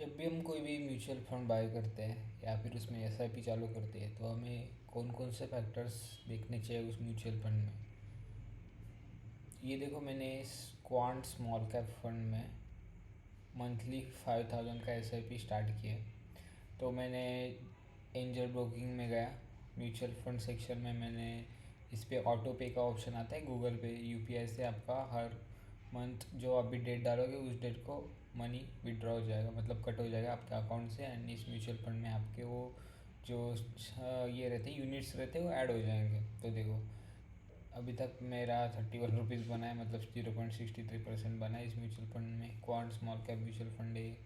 जब भी हम कोई भी म्यूचुअल फंड बाय करते हैं या फिर उसमें एसआईपी चालू करते हैं तो हमें कौन कौन से फैक्टर्स देखने चाहिए उस म्यूचुअल फंड में। ये देखो, मैंने इस क्वांट स्मॉल कैप फंड में मंथली 5000 का एसआईपी स्टार्ट किया। तो मैंने एंजल ब्रोकिंग में गया, म्यूचुअल फंड सेक्शन में मैंने इस पे ऑटो पे का ऑप्शन आता है गूगल पे, यूपीआई से आपका हर मंथ जो अभी डेट डालोगे उस डेट को मनी विड्रॉ हो जाएगा, मतलब कट हो जाएगा आपके अकाउंट से। एंड इस म्यूचुअल फंड में आपके वो जो ये रहते हैं यूनिट्स रहते हैं वो ऐड हो जाएंगे। तो देखो, अभी तक मेरा 31 रुपीज़ बना है, मतलब 0.63% बना है इस म्यूचुअल फंड में। Quant small cap mutual fund है।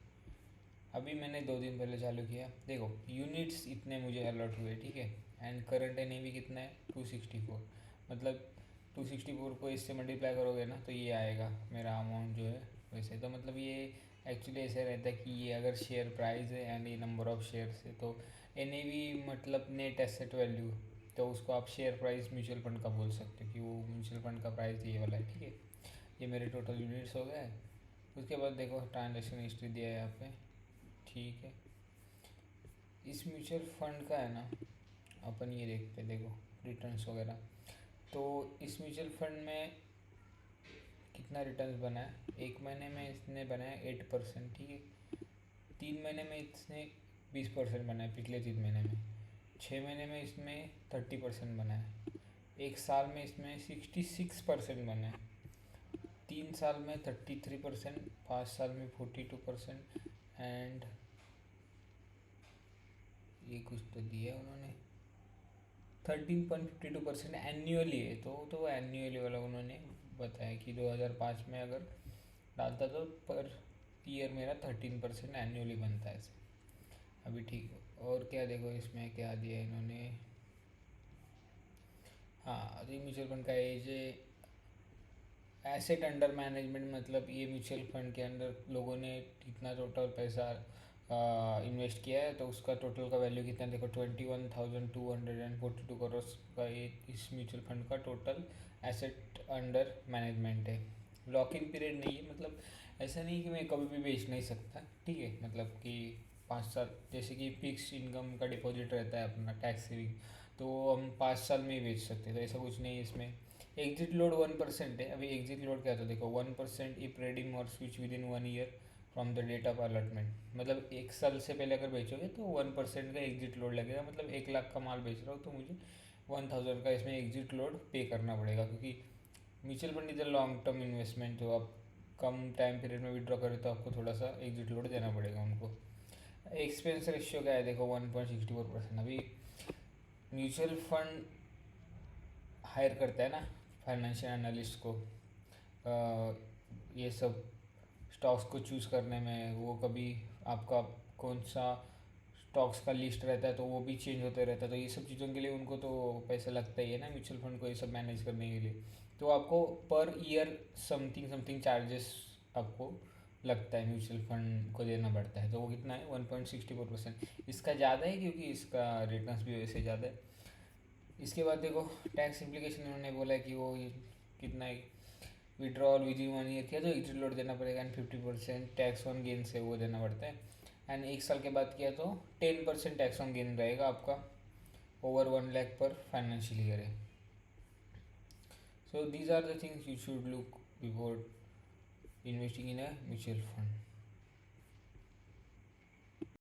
अभी मैंने 2 दिन पहले चालू किया। देखो, यूनिट्स इतने मुझे अलॉट हुए, ठीक है। एंड करंट एनएवी कितना है, 264। मतलब 264 को इससे मल्टीप्लाई करोगे ना तो ये आएगा मेरा अमाउंट जो है वैसे। तो मतलब ये एक्चुअली ऐसे रहता है कि ये अगर शेयर प्राइस है एंड ये नंबर ऑफ शेयर्स है, तो एनएवी मतलब नेट एसेट वैल्यू, तो उसको आप शेयर प्राइस म्यूचुअल फंड का बोल सकते हो कि वो म्यूचुअल फंड का प्राइस ये वाला है, ठीक है। ये मेरे टोटल यूनिट्स हो गए। उसके बाद देखो, ट्रांजेक्शन हिस्ट्री दिया है यहाँ पे, ठीक है। इस म्यूचुअल फंड का है ना, अपन ये देखते हैं, देखो रिटर्न्स वगैरह। तो इस म्यूचुअल फंड में कितना रिटर्न्स बना है, एक महीने में इसने बनाया 8%, ठीक है। 3 महीने में इसने 20% बना है पिछले 3 महीने में। 6 महीने में इसमें 30% बना है। एक साल में इसमें 66% बना है। 3 साल में 33%, 5 साल में 42%। एंड ये कुछ तो दिया है उन्होंने, 13.52% एन्यूअली है। तो एन्यूअली वाला उन्होंने बताया कि 2005 में अगर डालता तो पर ईयर मेरा 13% एन्यूअली बनता है ऐसे। अभी ठीक है। और क्या देखो, इसमें क्या दिया है इन्होंने। हाँ, अभी म्यूचुअल फंड का एज एसेट अंडर मैनेजमेंट, मतलब ये म्यूचुअल फंड के अंदर लोगों ने कितना टोटल पैसा इन्वेस्ट किया है, तो उसका टोटल का वैल्यू कितना है, देखो 21,242 करोड़ का ये इस म्यूचुअल फंड का टोटल एसेट अंडर मैनेजमेंट है। लॉक इन पीरियड नहीं है, मतलब ऐसा नहीं कि मैं कभी भी बेच नहीं सकता, ठीक है। मतलब कि 5 साल, जैसे कि फिक्स इनकम का डिपॉजिट रहता है अपना टैक्स सेविंग, तो हम 5 साल में ही बेच सकते हैं, तो ऐसा कुछ नहीं है इसमें। एग्जिट लोड 1% है। अभी एग्जिट लोड क्या था, देखो 1% इफ रेडीम और switch within 1 year from the date of allotment. मतलब 1 साल से पहले अगर बेचोगे तो 1% का एग्जिट लोड लगेगा। मतलब 1 लाख का माल बेच रहा हो तो मुझे 1000 का इसमें एग्जिट लोड पे करना पड़ेगा, क्योंकि mutual fund is a long term investment. तो आप कम टाइम पीरियड में विड्रॉ करें तो आपको थोड़ा सा एग्जिट लोड देना पड़ेगा उनको। एक्सपेंस रेशियो क्या है, देखो 1.64%। अभी म्यूचुअल फंड हायर करता है ना फाइनेंशियल एनालिस्ट को, ये सब स्टॉक्स को चूज़ करने में। वो कभी आपका कौन सा स्टॉक्स का लिस्ट रहता है तो वो भी चेंज होते रहता है, तो ये सब चीज़ों के लिए उनको तो पैसा लगता ही है ना म्यूचुअल फंड को ये सब मैनेज करने के लिए। तो आपको per year something something charges आपको लगता है, म्यूचुअल फंड को देना पड़ता है। तो वो कितना है, 1.64%। इसका ज़्यादा है क्योंकि इसका रिटर्न्स भी वैसे ज़्यादा है। इसके बाद देखो, टैक्स इम्प्लीकेशन उन्होंने बोला है कि वो कितना है, विड्रॉल विद इन 1 ईयर किया तो एग्जिट लोड देना पड़ेगा। एंड 50% टैक्स ऑन गेन से वो देना पड़ता है। एंड 1 साल के बाद किया तो 10% टैक्स ऑन गेन रहेगा आपका, ओवर 1 लाख पर फाइनेंशियल ईयर है। So these are the things you should look before investing in a mutual fund.